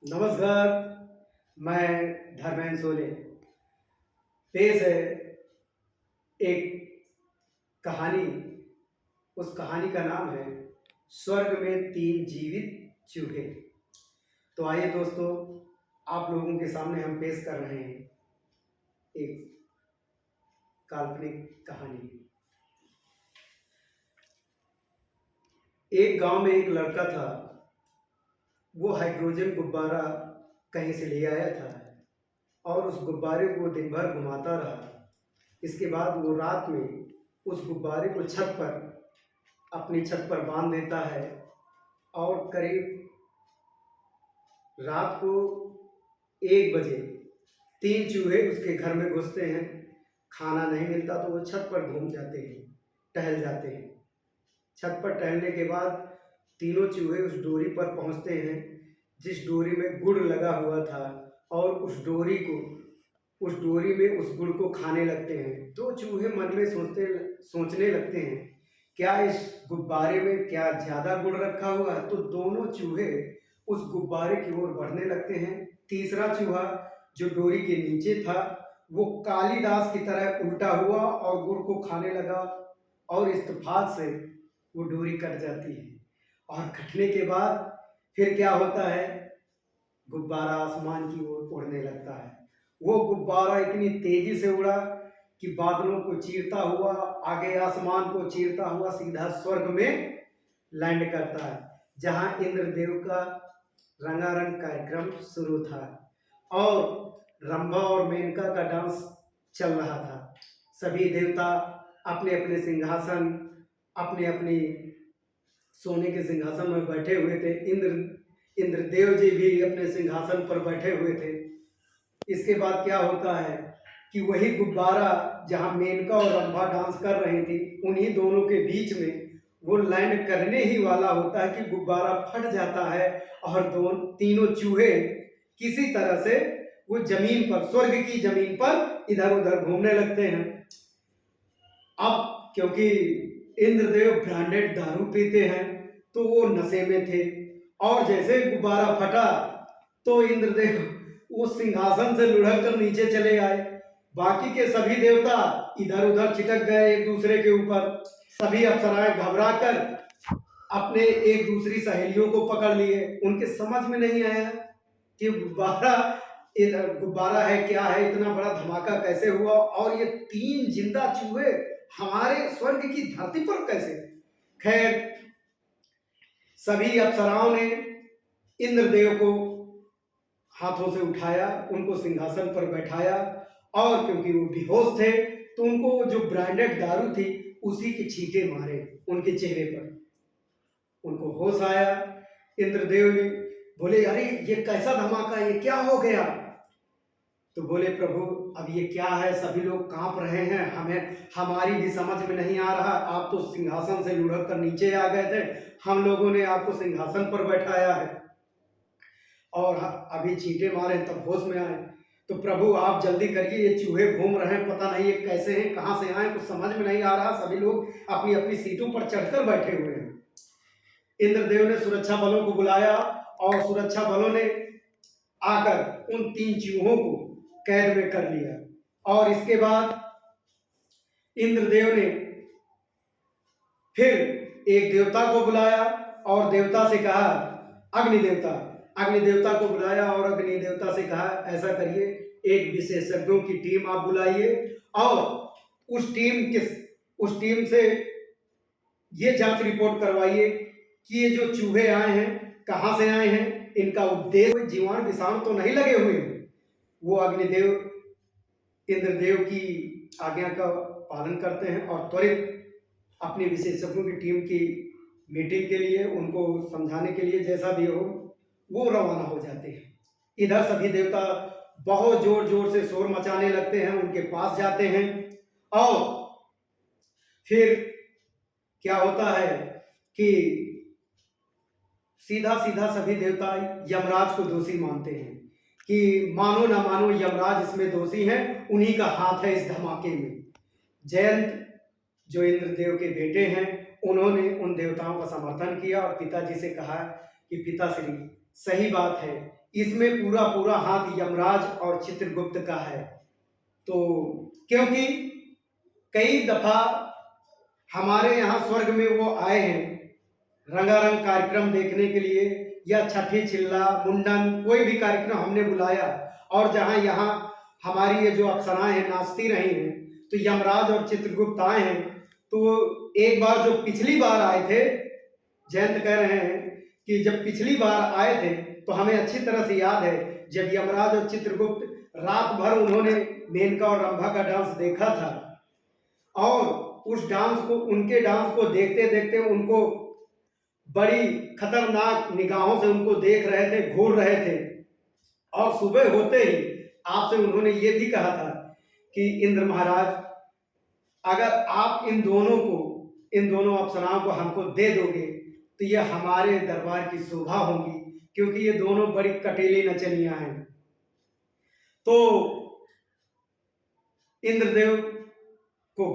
नमस्कार। मैं धर्मेंद्र सोले। पेश है एक कहानी। उस कहानी का नाम है स्वर्ग में तीन जीवित चूहे। तो आइए दोस्तों, आप लोगों के सामने हम पेश कर रहे हैं एक काल्पनिक कहानी। एक गांव में एक लड़का था। वो हाइड्रोजन गुब्बारा कहीं से ले आया था और उस गुब्बारे को दिन भर घुमाता रहा। इसके बाद वो रात में उस गुब्बारे को अपनी छत पर बांध देता है और करीब रात को 1 बजे 3 चूहे उसके घर में घुसते हैं। खाना नहीं मिलता तो वो छत पर घूम जाते हैं, टहल जाते हैं। छत पर टहलने के बाद तीनों चूहे उस डोरी पर पहुंचते हैं जिस डोरी में गुड़ लगा हुआ था, और उस डोरी में उस गुड़ को खाने लगते हैं। दो चूहे मन में सोचने लगते हैं, क्या इस गुब्बारे में क्या ज़्यादा गुड़ रखा हुआ है? तो दोनों चूहे उस गुब्बारे की ओर बढ़ने लगते हैं। तीसरा चूहा जो डोरी के नीचे था वो कालिदास की तरह उल्टा हुआ और गुड़ को खाने लगा, और इत्तेफाक से वो डोरी कट जाती है। और कटने के बाद फिर क्या होता है? गुब्बारा आसमान की ओर उड़ने लगता है। वो गुब्बारा इतनी तेजी से उड़ा कि बादलों को चीरता हुआ, आगे आसमान को चीरता हुआ सीधा स्वर्ग में लैंड करता है, जहां इंद्रदेव का रंगारंग कार्यक्रम शुरू था और रंभा और मेनका का डांस चल रहा था। सभी देवता अपने अपने सिंहासन, अपने अपने सोने के सिंहासन में बैठे हुए थे। इंद्रदेव जी भी अपने सिंहासन पर बैठे हुए थे। इसके बाद क्या होता है कि वही गुब्बारा जहां मेनका और रंभा डांस कर रही थी, उन्हीं दोनों के बीच में वो लैंड करने ही वाला होता है कि गुब्बारा फट जाता है और तीनों चूहे किसी तरह से वो जमीन पर, स्वर्ग की जमीन पर इधर उधर घूमने लगते हैं। अब क्योंकि इंद्रदेव ब्रांडेड दारू पीते हैं तो वो नशे में थे, और जैसे गुब्बारा फटा तो इंद्रदेव उस सिंहासन से लुढ़क कर नीचे चले आए। बाकी के सभी देवता इधर उधर छिटक गए एक दूसरे के ऊपर। सभी अप्सराएं घबरा कर अपने एक दूसरी सहेलियों को पकड़ लिए। उनके समझ में नहीं आया कि गुब्बारा है क्या है, इतना बड़ा धमाका कैसे हुआ, और ये तीन जिंदा चूहे हमारे स्वर्ग की धरती पर कैसे? खैर, सभी अप्सराओं ने इंद्रदेव को हाथों से उठाया, उनको सिंहासन पर बैठाया, और क्योंकि वो बेहोश थे तो उनको जो ब्रांडेड दारू थी उसी के छींटे मारे उनके चेहरे पर। उनको होश आया। इंद्रदेव ने बोले, अरे ये कैसा धमाका, ये क्या हो गया? तो बोले, प्रभु अब ये क्या है? सभी लोग कांप रहे हैं, हमारी भी समझ में नहीं आ रहा। आप तो सिंहासन से लुढ़क कर नीचे आ गए थे, हम लोगों ने आपको सिंहासन पर बैठाया है और अभी चींटे मारे तब होश में आए। तो प्रभु आप जल्दी करिए, ये चूहे घूम रहे हैं, पता नहीं ये कैसे हैं, कहाँ से आए, कुछ समझ में नहीं आ रहा। सभी लोग अपनी अपनी सीटों पर चढ़कर बैठे हुए हैं। इंद्रदेव ने सुरक्षा बलों को बुलाया और सुरक्षा बलों ने आकर उन तीन चूहों को कैद में कर लिया। और इसके बाद इंद्रदेव ने फिर एक देवता को बुलाया और देवता से कहा, अग्निदेवता को बुलाया और अग्निदेवता से कहा, ऐसा करिए, एक विशेषज्ञों की टीम आप बुलाइए और उस टीम से ये जांच रिपोर्ट करवाइए कि ये जो चूहे आए हैं कहाँ से आए हैं, इनका उद्देश्य जीवाणु विषाणु तो नहीं लगे हुए हैं। वो अग्निदेव इंद्रदेव की आज्ञा का पालन करते हैं और त्वरित अपनी विशेषज्ञों की टीम की मीटिंग के लिए, उनको समझाने के लिए जैसा भी हो, वो रवाना हो जाते हैं। इधर सभी देवता बहुत जोर जोर से शोर मचाने लगते हैं, उनके पास जाते हैं। और फिर क्या होता है कि सीधा सीधा सभी देवता यमराज को दोषी मानते हैं कि मानो ना मानो यमराज इसमें दोषी हैं, उन्हीं का हाथ है इस धमाके में। जयंत जो इंद्रदेव के बेटे हैं, उन्होंने उन देवताओं का समर्थन किया और पिताजी से कहा कि पिताश्री सही बात है, इसमें पूरा पूरा हाथ यमराज और चित्रगुप्त का है। तो क्योंकि कई दफा हमारे यहाँ स्वर्ग में वो आए हैं रंगारंग कार्यक्रम देखने के लिए, या छठी चिल्ला मुंडन कोई भी कार्यक्रम हमने बुलाया, और जहाँ यहाँ हमारी ये जो अप्सराएं हैं नाचती रही हैं, तो यमराज और चित्रगुप्त आए हैं। तो एक बार जो पिछली बार आए थे, जयंत कह रहे हैं कि जब पिछली बार आए थे तो हमें अच्छी तरह से याद है, जब यमराज और चित्रगुप्त रात भर उन्होंने मेनका और रंभा का डांस देखा था, और उस डांस को, उनके डांस को देखते देखते उनको बड़ी खतरनाक निगाहों से उनको देख रहे थे, घूर रहे थे। और सुबह होते ही आपसे उन्होंने ये भी कहा था कि इंद्र महाराज, अगर आप इन दोनों अप्सराओं को हमको दे दोगे तो ये हमारे दरबार की शोभा होगी, क्योंकि ये दोनों बड़ी कटीली नचनियां हैं। तो इंद्रदेव को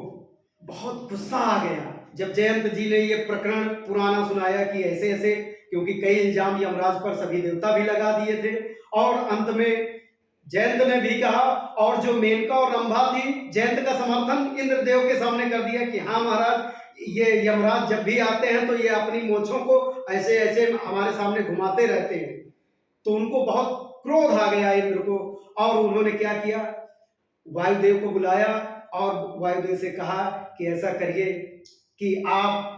बहुत गुस्सा आ गया जब जयंत जी ने ये प्रकरण पुराना सुनाया कि ऐसे ऐसे, क्योंकि कई इल्जाम यमराज पर सभी देवता भी लगा दिए थे, और अंत में जयंत ने भी कहा, और जो मेनका और रंभा थी, जयंत का समर्थन इंद्रदेव के सामने कर दिया कि हाँ महाराज, ये यमराज जब भी आते हैं तो ये अपनी मोछों को ऐसे ऐसे हमारे सामने घुमाते रहते हैं। तो उनको बहुत क्रोध आ गया इंद्र को, और उन्होंने क्या किया, वायुदेव को बुलाया और वायुदेव से कहा कि ऐसा करिए कि आप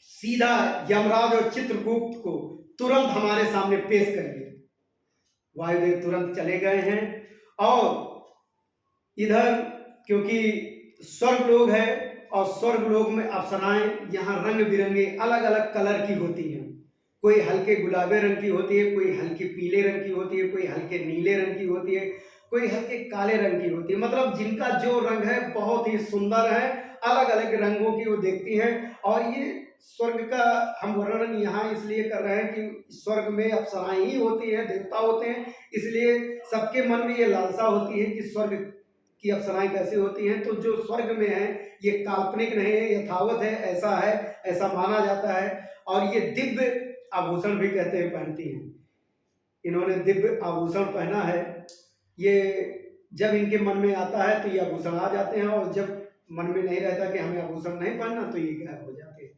सीधा यमराज और चित्रगुप्त को तुरंत हमारे सामने पेश करिए। वायुदेव तुरंत चले गए हैं, और इधर क्योंकि स्वर्ग लोग है, और स्वर्ग लोग में अप्सराएं यहाँ रंग बिरंगे अलग अलग कलर की होती हैं। कोई हल्के गुलाबी रंग की होती है, कोई हल्के पीले रंग की होती है, कोई हल्के नीले रंग की होती है, कोई हल्के काले रंग की होती है। मतलब जिनका जो रंग है बहुत ही सुंदर है, अलग अलग रंगों की वो देखती हैं। और ये स्वर्ग का हम वर्णन यहाँ इसलिए कर रहे हैं कि स्वर्ग में अप्सराएं ही होती हैं, देवता होते हैं, इसलिए सबके मन में ये लालसा होती है कि स्वर्ग की अप्सराएं कैसी होती हैं। तो जो स्वर्ग में है ये काल्पनिक नहीं है, यथावत है, ऐसा है, ऐसा माना जाता है। और ये दिव्य आभूषण भी कहते हैं पहनती हैं, इन्होंने दिव्य आभूषण पहना है। ये जब इनके मन में आता है तो ये आभूषण आ जाते हैं, और जब मन में नहीं रहता कि हमें आभूषण नहीं पहनना तो ये गायब हो जाते हैं।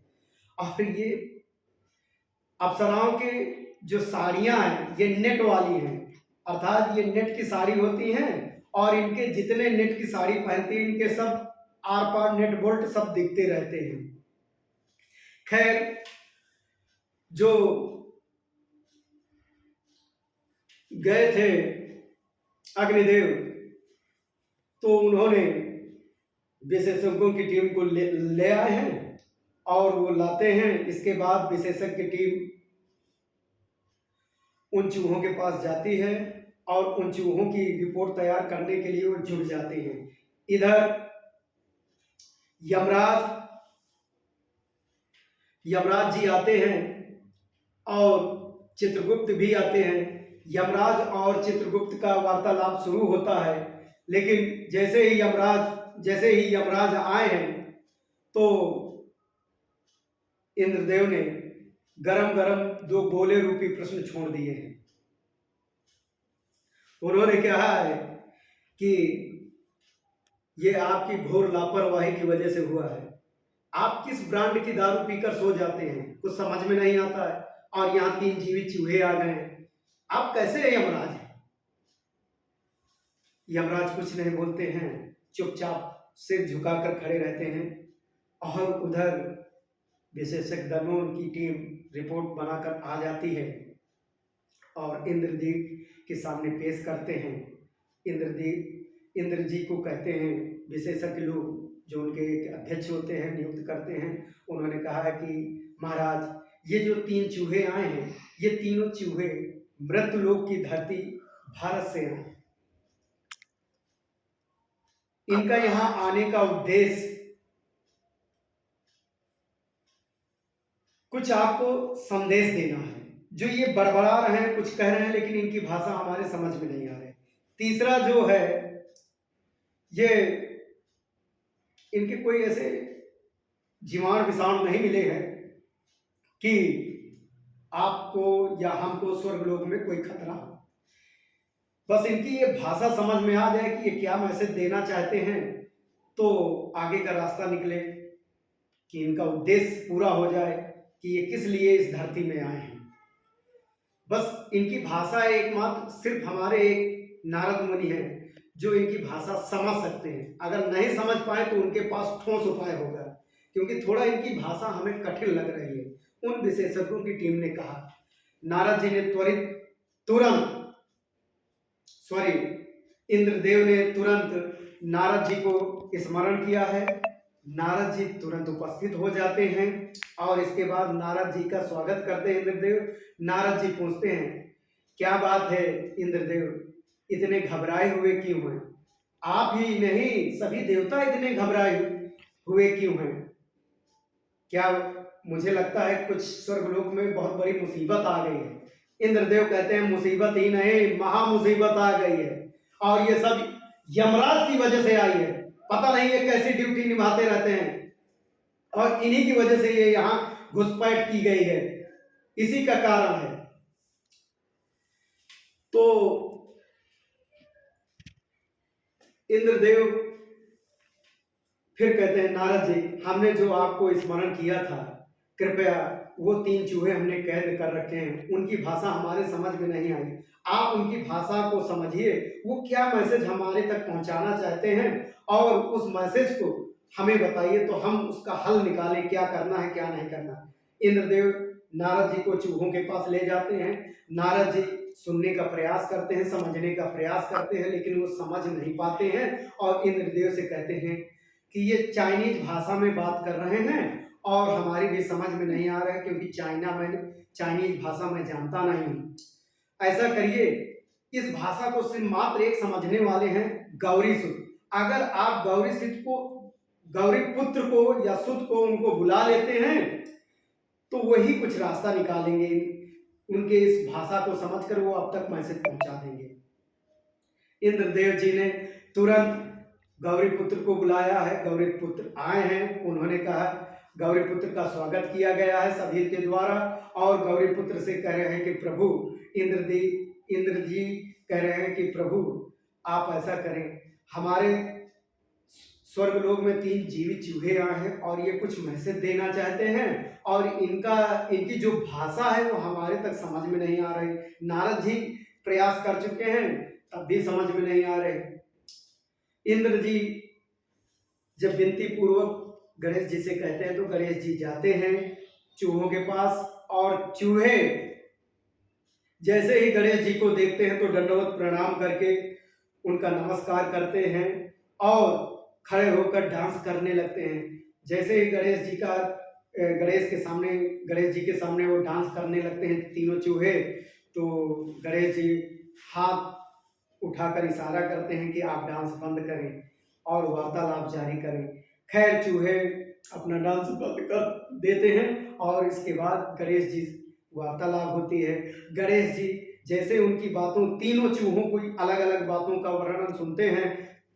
और ये अप्सराओं के जो साड़ियां हैं ये नेट वाली हैं, अर्थात ये नेट की साड़ी होती हैं, और इनके जितने नेट की साड़ी पहनती हैं इनके सब आर पार नेट बोल्ट सब दिखते रहते हैं। खैर, जो गए थे अग्निदेव, तो उन्होंने विशेषज्ञों की टीम को ले आए हैं, और वो लाते हैं। इसके बाद विशेषज्ञ टीम उन चूहों के पास जाती है, और उन चूहों की रिपोर्ट तैयार करने के लिए वो जुट जाते हैं। इधर यमराज जी आते हैं, और चित्रगुप्त भी आते हैं। यमराज और चित्रगुप्त का वार्तालाप शुरू होता है, लेकिन जैसे ही यमराज आए हैं तो इंद्रदेव ने गरम गरम दो गोले रूपी प्रश्न छोड़ दिए हैं। उन्होंने कहा है कि ये आपकी घोर लापरवाही की वजह से हुआ है। आप किस ब्रांड की दारू पीकर सो जाते हैं, कुछ समझ में नहीं आता है, और यहाँ 3 जीवित चूहे आ गए हैं। आप कैसे यमराज हैं? यमराज कुछ नहीं बोलते हैं, चुपचाप सिर झुकाकर खड़े रहते हैं। और उधर विशेषज्ञ दलों की टीम रिपोर्ट बनाकर आ जाती है, और इंद्रदेव के सामने पेश करते हैं। इंद्र जी को कहते हैं विशेषज्ञ लोग, जो उनके अध्यक्ष होते हैं, नियुक्त करते हैं। उन्होंने कहा है कि महाराज, ये जो 3 चूहे आए हैं, ये तीनों चूहे मृतलोक की धरती भारत से आए। इनका यहाँ आने का उद्देश्य कुछ आपको संदेश देना है। जो ये बड़बड़ा रहे हैं, कुछ कह रहे हैं, लेकिन इनकी भाषा हमारे समझ में नहीं आ रही। तीसरा जो है, ये इनके कोई ऐसे जीवाणु विषाणु नहीं मिले हैं कि आपको या हमको स्वर्गलोक में कोई खतरा हो। बस इनकी ये भाषा समझ में आ जाए कि ये क्या मैसेज देना चाहते हैं, तो आगे का रास्ता निकले, कि इनका उद्देश्य पूरा हो जाए कि ये किस लिए इस धरती में आए हैं। बस इनकी भाषा एकमात्र सिर्फ हमारे एक नारद मुनि हैं जो इनकी भाषा समझ सकते हैं। अगर नहीं समझ पाए तो उनके पास ठोस उपाय होगा, क्योंकि थोड़ा इनकी भाषा हमें कठिन लग रही है। उन विशेषज्ञों की टीम ने कहा। नारद जी ने तुरंत इंद्रदेव ने तुरंत नारद जी को स्मरण किया है। नारद जी तुरंत उपस्थित हो जाते हैं और इसके बाद नारद जी का स्वागत करते हैं इंद्रदेव। नारद जी पूछते हैं, क्या बात है इंद्रदेव, इतने घबराए हुए क्यों हैं? आप ही नहीं, सभी देवता इतने घबराए हुए क्यों हैं? क्या मुझे लगता है कुछ स्वर्गलोक में बहुत बड़ी मुसीबत आ गई है। इंद्रदेव कहते हैं, मुसीबत ही नहीं, महा मुसीबत आ गई है, और ये सब यमराज की वजह से आई है। पता नहीं ये कैसी ड्यूटी निभाते रहते हैं, और इन्हीं की वजह से ये यहाँ घुसपैठ की गई है, इसी का कारण है। तो इंद्रदेव फिर कहते हैं, नारद जी, हमने जो आपको स्मरण किया था, कृपया वो 3 चूहे हमने कैद कर रखे हैं, उनकी भाषा हमारे समझ में नहीं आई, आप उनकी भाषा को समझिए, वो क्या मैसेज हमारे तक पहुंचाना चाहते हैं, और उस मैसेज को हमें बताइए तो हम उसका हल निकालें, क्या करना है क्या नहीं करना। इंद्रदेव नारद जी को चूहों के पास ले जाते हैं। नारद जी सुनने का प्रयास करते हैं, समझने का प्रयास करते हैं, लेकिन वो समझ नहीं पाते हैं, और इंद्रदेव से कहते हैं कि ये चाइनीज भाषा में बात कर रहे हैं और हमारी भी समझ में नहीं आ रहा है, क्योंकि चाइनीज भाषा मैं जानता नहीं हूँ। ऐसा करिए, इस भाषा को सिर्फ मात्र एक समझने वाले हैं, गौरी सुत। अगर आप गौरी पुत्र को या सुत को उनको बुला लेते हैं तो वही कुछ रास्ता निकालेंगे, उनके इस भाषा को समझकर वो अब तक मैसेज पहुंचा देंगे। इंद्रदेव जी ने तुरंत गौरी पुत्र को बुलाया है, गौरी पुत्र आए हैं। उन्होंने कहा, गौरी पुत्र का स्वागत किया गया है सभी के द्वारा, और गौरी पुत्र से कह रहे हैं कि प्रभु, इंद्र जी कह रहे हैं कि प्रभु आप ऐसा करें, हमारे स्वर्गलोक में 3 जीवित चूहे आए हैं और ये कुछ मैसेज देना चाहते हैं, और इनकी जो भाषा है वो हमारे तक समझ में नहीं आ रही। नारद जी प्रयास कर चुके हैं, तब भी समझ में नहीं आ रहे। इंद्र जी जब विनती पूर्वक गणेश जी से कहते हैं तो गणेश जी जाते हैं चूहों के पास, और चूहे जैसे ही गणेश जी को देखते हैं तो दंडवत प्रणाम करके उनका नमस्कार करते हैं और खड़े होकर डांस करने लगते हैं। जैसे ही गणेश जी के सामने वो डांस करने लगते हैं तीनों चूहे, तो गणेश जी हाथ उठाकर इशारा करते हैं कि आप डांस बंद करें और वार्तालाप जारी करें। खैर चूहे अपना डांस बंद कर देते हैं और इसके बाद गणेश जी वार्तालाप होती है। गणेश जी जैसे उनकी बातों, तीनों चूहों को अलग अलग बातों का वर्णन सुनते हैं,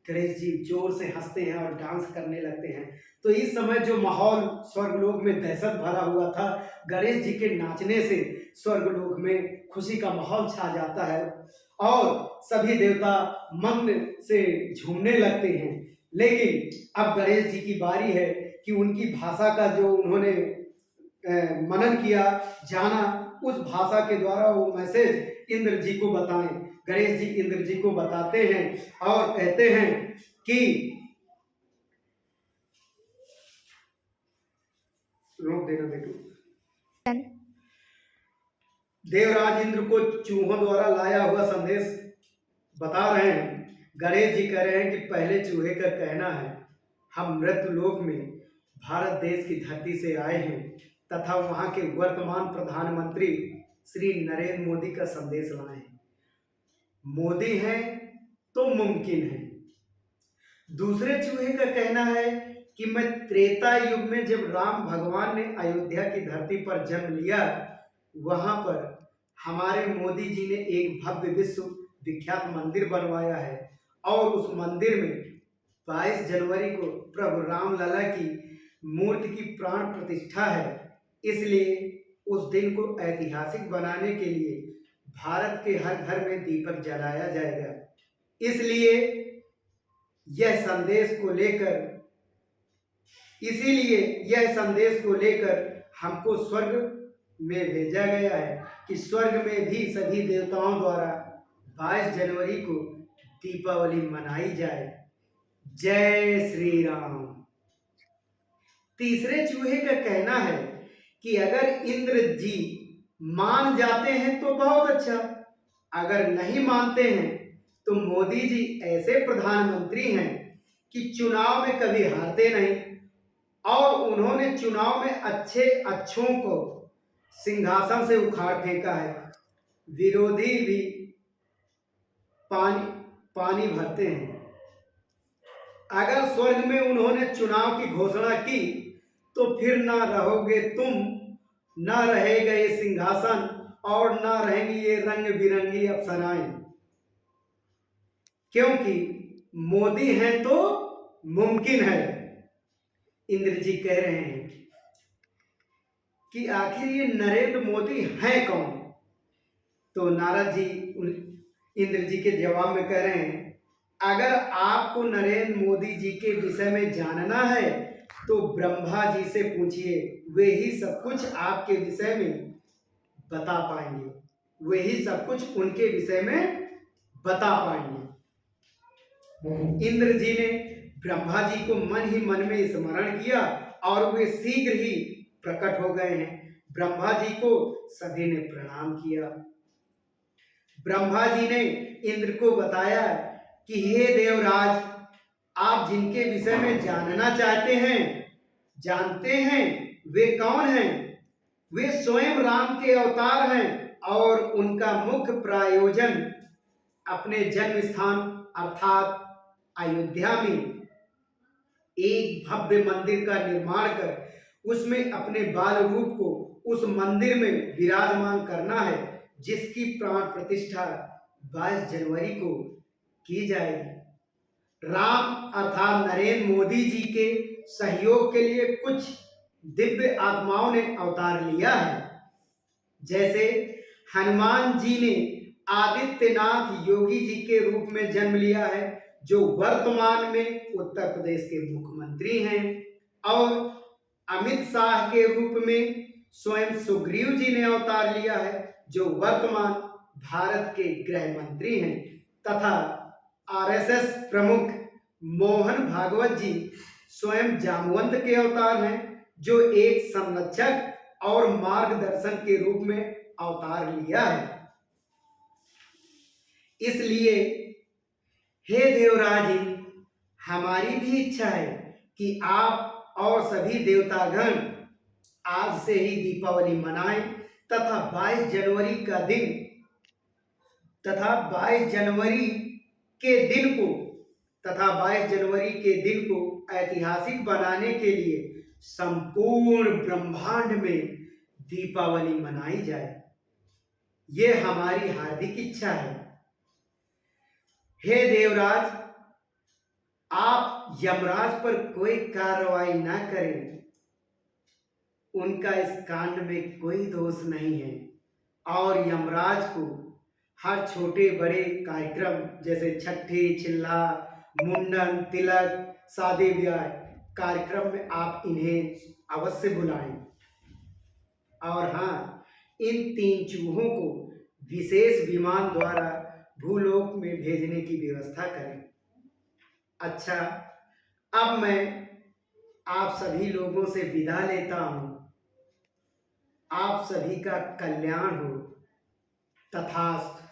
गणेश जी जोर से हंसते हैं और डांस करने लगते हैं। तो इस समय जो माहौल स्वर्गलोक में दहशत भरा हुआ था, गणेश जी के नाचने से स्वर्गलोक में खुशी का माहौल छा जाता है और सभी देवता मन से झूमने लगते हैं। लेकिन अब गणेश जी की बारी है कि उनकी भाषा का जो उन्होंने मनन किया, जाना, उस भाषा के द्वारा वो मैसेज इंद्र जी को बताएं। गणेश जी इंद्र जी को बताते हैं और कहते हैं कि रोक देना बेटू। देवराज इंद्र को चूहों द्वारा लाया हुआ संदेश बता रहे हैं। गणेश जी कह रहे हैं कि पहले चूहे का कहना है, हम मृत्युलोक में भारत देश की धरती से आए हैं तथा वहां के वर्तमान प्रधानमंत्री श्री नरेंद्र मोदी का संदेश लाए हैं। मोदी हैं तो मुमकिन है। दूसरे चूहे का कहना है कि मैं त्रेता युग में जब राम भगवान ने अयोध्या की धरती पर जन्म लिया, वहां पर हमारे मोदी जी ने एक भव्य विश्व विख्यात मंदिर बनवाया है और उस मंदिर में 22 जनवरी को प्रभु राम लला की मूर्ति की प्राण प्रतिष्ठा है, इसलिए उस दिन को ऐतिहासिक बनाने के लिए भारत के हर घर में दीपक जलाया जाएगा। इसलिए यह संदेश को लेकर इसीलिए यह संदेश को लेकर हमको स्वर्ग में भेजा गया है कि स्वर्ग में भी सभी देवताओं द्वारा 22 जनवरी को दीपावली मनाई जाए। जय श्री राम। तीसरे चूहे का कहना है कि अगर इंद्र जी मान जाते हैं तो बहुत अच्छा, अगर नहीं मानते हैं तो मोदी जी ऐसे प्रधानमंत्री हैं कि चुनाव में कभी हारते नहीं और उन्होंने चुनाव में अच्छों को सिंहासन से उखाड़ फेंका है। विरोधी भी पानी भरते हैं। अगर स्वर्ग में उन्होंने चुनाव की घोषणा की तो फिर ना रहोगे तुम, ना रहेगा ये सिंहासन और ना रहेंगी ये रंग बिरंगी अप्सराएं, क्योंकि मोदी हैं तो मुमकिन है। इंद्र जी कह रहे हैं कि आखिर ये नरेंद्र मोदी हैं कौन? तो नारद जी इंद्र जी के जवाब में कह रहे हैं, अगर आपको नरेंद्र मोदी जी के विषय में जानना है तो ब्रह्मा जी से पूछिए, वे ही सब कुछ आपके विषय में बता पाएंगे, वे ही सब कुछ उनके विषय में बता पाएंगे। इंद्र जी ने ब्रह्मा जी को मन ही मन में स्मरण किया और वे शीघ्र ही प्रकट हो गए हैं। ब्रह्मा जी को सभी ने प्रणाम किया। ब्रह्मा जी ने इंद्र को बताया कि हे देवराज, आप जिनके विषय में जानना चाहते हैं, जानते हैं वे कौन हैं? वे स्वयं राम के अवतार हैं और उनका मुख्य प्रयोजन अपने जन्म स्थान अर्थात अयोध्या में एक भव्य मंदिर का निर्माण कर उसमें अपने बाल रूप को उस मंदिर में विराजमान करना है, जिसकी प्राण प्रतिष्ठा 22 जनवरी को की जाएगी। राम अर्थात नरेंद्र मोदी जी के सहयोग के लिए कुछ दिव्य आत्माओं ने अवतार लिया है। जैसे हनुमान जी ने आदित्यनाथ योगी जी के रूप में जन्म लिया है, जो वर्तमान में उत्तर प्रदेश के मुख्यमंत्री हैं, और अमित शाह के रूप में स्वयं सुग्रीव जी ने अवतार लिया है, जो वर्तमान भारत के गृह मंत्री हैं, तथा आरएसएस प्रमुख मोहन भागवत जी स्वयं जामवंत के अवतार हैं, जो एक संरक्षक और मार्गदर्शन के रूप में अवतार लिया है। इसलिए हे देवराज, हमारी भी इच्छा है कि आप और सभी देवतागण आज से ही दीपावली मनाएं तथा 22 जनवरी का दिन तथा 22 जनवरी के दिन को ऐतिहासिक बनाने के लिए संपूर्ण ब्रह्मांड में दीपावली मनाई जाए। ये हमारी हार्दिक इच्छा है। हे देवराज, आप यमराज पर कोई कार्रवाई न करें, उनका इस कांड में कोई दोष नहीं है, और यमराज को हर छोटे बड़े कार्यक्रम जैसे छठी, चिल्ला, मुंडन, तिलक, शादी ब्याह कार्यक्रम में आप इन्हें अवश्य बुलाएं। और हाँ, इन 3 चूहों को विशेष विमान द्वारा भूलोक में भेजने की व्यवस्था करें। अच्छा, अब मैं आप सभी लोगों से विदा लेता हूँ। आप सभी का कल्याण हो। तथास्तु।